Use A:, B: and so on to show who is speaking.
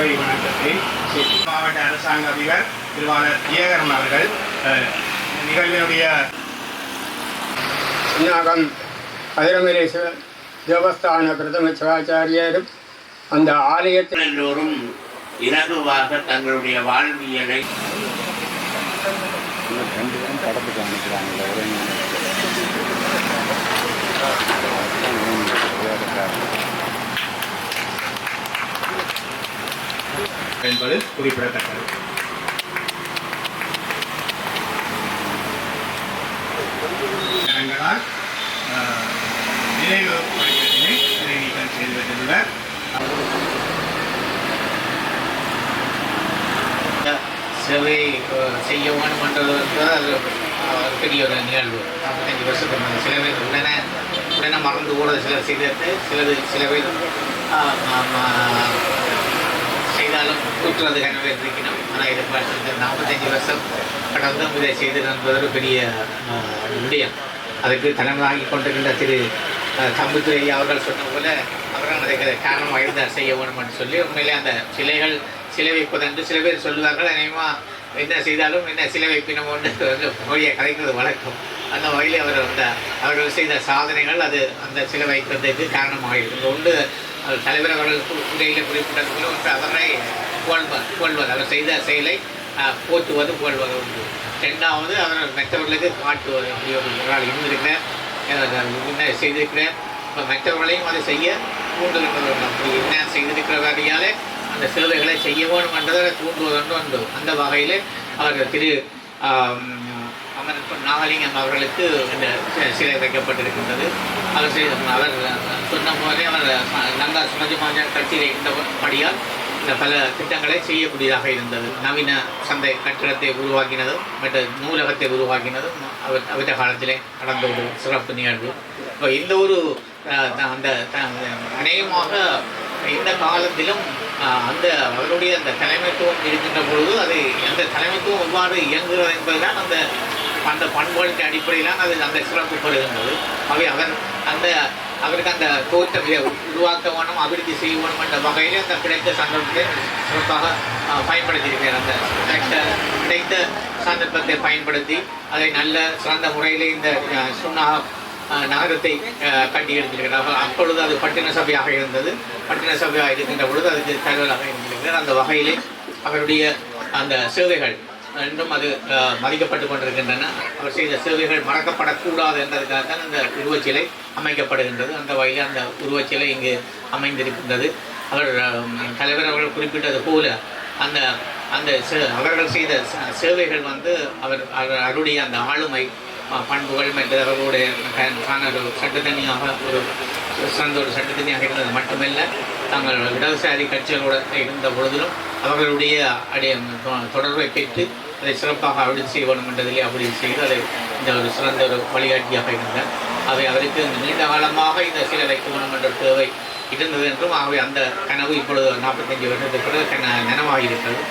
A: சேவை வணக்கத்தை மாவட்ட அரசாங்க அதிபர் திருவாளர் ஜெயகரன் அவர்கள் நிகழ்வினுடைய
B: அதிரமலேஸ்வர தேவஸ்தான பிரதம சிவாச்சாரியரும் அந்த ஆலயத்தில்
C: எல்லோரும் இலகுவாக தங்களுடைய வாழ்வியலை
A: என்பது குறிப்பிடத்தக்கது. ஜனங்களால் நினைவு பணிகளினை நீக்கம் செய்துள்ள
C: சேவை செய்ய வேண்டும் என்றது அது பெரிய ஒரு நிகழ்வு. 45 வருஷத்துக்கு சில பேர் உடனே மறந்து கூட சிலர் செய்தது, சில பேர் செய்தாலும் கூட்டுறது கனவே இருக்கணும். ஆனால் இதை பார்த்து 45 வருஷம் கடந்தும் இதை செய்து என்பது ஒரு பெரிய விடயம். அதுக்கு தலைமையாகி கொண்டிருக்கின்ற திரு தம்புத்துறை அவர்கள் சொன்ன போல அவர்கள் அதை காரணமாக இருந்தால் செய்ய வேண்டும் என்று சொல்லி உண்மையிலே அந்த சிலை வைப்பதென்று சில பேர் சொல்லுவார்கள். அநேகமாக என்ன செய்தாலும் என்ன சிலை வைப்பினம் ஒன்று மொழியை கதைக்கிறது வழக்கம். அந்த வகையில் அவர்கள் செய்த சாதனைகள் அது அந்த சிலை வைக்கிறதுக்கு காரணமாக இருக்குது. ஒன்று தலைவர் அவர்கள் உரையில் குறிப்பிட்டது போல ஒன்று அவரை புகழ்வது, அவர் செய்த செயலை போற்றுவது, புகழ்வது உண்டு. ரெண்டாவது அவர் மற்றவர்களுக்கு காட்டுவது. அப்படி ஒரு நாள் இருந்திருக்கிறேன், என்ன செய்திருக்கிறேன், இப்போ மற்றவர்களையும் அதை செய்ய தூண்டுகின்றது. அப்படி என்ன செய்திருக்கிறவரையாலே அந்த சேவைகளை செய்ய வேண்டும் என்றதை தூண்டுவதொன்று உண்டு. அந்த வகையில் அவர் திரு அமரன் நாகலிங்கம் அவர்களுக்கு இந்த சிலை வைக்கப்பட்டிருக்கின்றது. அவர் சொன்ன போதே அவர் லங்கா சமாஜ கட்சியில் இருந்தபடியால் இந்த பல திட்டங்களை செய்யக்கூடியதாக இருந்தது. நவீன சந்தை கட்டிடத்தை உருவாக்கினதும் மற்ற நூலகத்தை உருவாக்கினதும் அவற்ற காலத்திலே நடந்த ஒரு சிறப்பு நிகழ்வு. இப்போ இந்த ஒரு அந்த அநேகமாக இந்த காலத்திலும் அந்த அவருடைய அந்த தலைமைத்துவம் இருக்கின்ற பொழுது அது அந்த தலைமைத்துவம் எவ்வாறு இயங்குகிறது என்பதுதான் அந்த பண்புகளின் அடிப்படையிலான அது அந்த சிறப்பு பெறுகின்றது. அவை அவருக்கு அந்த தோற்றத்தை உருவாக்க வேணும், அபிவிருத்தி செய்ய வேணும் என்ற வகையில் அந்த கிடைத்த சந்தர்ப்பத்தை சிறப்பாக பயன்படுத்தியிருக்கிறார். அந்த கிடைத்த சந்தர்ப்பத்தை பயன்படுத்தி அதை நல்ல சிறந்த முறையில் இந்த நகரத்தை கட்டி எடுத்திருக்கிறார்கள். அப்பொழுது அது பட்டின சபையாக இருந்தது. பட்டின சபையாக இருக்கின்ற பொழுது அதுக்கு தகவலாக இருந்திருக்கிறார். அந்த வகையிலே அவருடைய அந்த சேவைகள் என்றும் அது மதிக்கப்பட்டு கொண்டிருக்கின்றன. அவர் செய்த சேவைகள் மறக்கப்படக்கூடாது என்பதற்காகத்தான் அந்த உருவச்சிலை அமைக்கப்படுகின்றது. அந்த வகையில் அந்த உருவச்சிலை இங்கு அமைந்திருக்கின்றது. அவர் தலைவர் அவர்கள் குறிப்பிட்டது போல அந்த அவர்கள் செய்த சேவைகள் அவருடைய அந்த ஆளுமை பண்புகள் மற்ற அவர்களுடைய ஒரு சட்டத்தனியாக ஒரு சிறந்த ஒரு சட்டத்தனியாக இருந்தது மட்டுமல்ல, தாங்கள் இடதுசாரி கட்சிகளோடு இருந்த பொழுதிலும் அவர்களுடைய தொடர்பை பெற்று அதை சிறப்பாக அபிவிருத்தி செய்ய வேண்டும் என்றதிலே அபிவிருத்தி செய்து அதை இந்த ஒரு சிறந்த ஒரு வழிகாட்டியாக இருந்தார். அவருக்கு நீண்ட காலமாக இந்த சிலை வைக்க வேண்டும் என்ற தேவை இருந்தது என்றும் ஆகவே அந்த கனவு இப்பொழுது 45 வருடத்துக்கு பிறகு நனவாகியிருக்கிறது.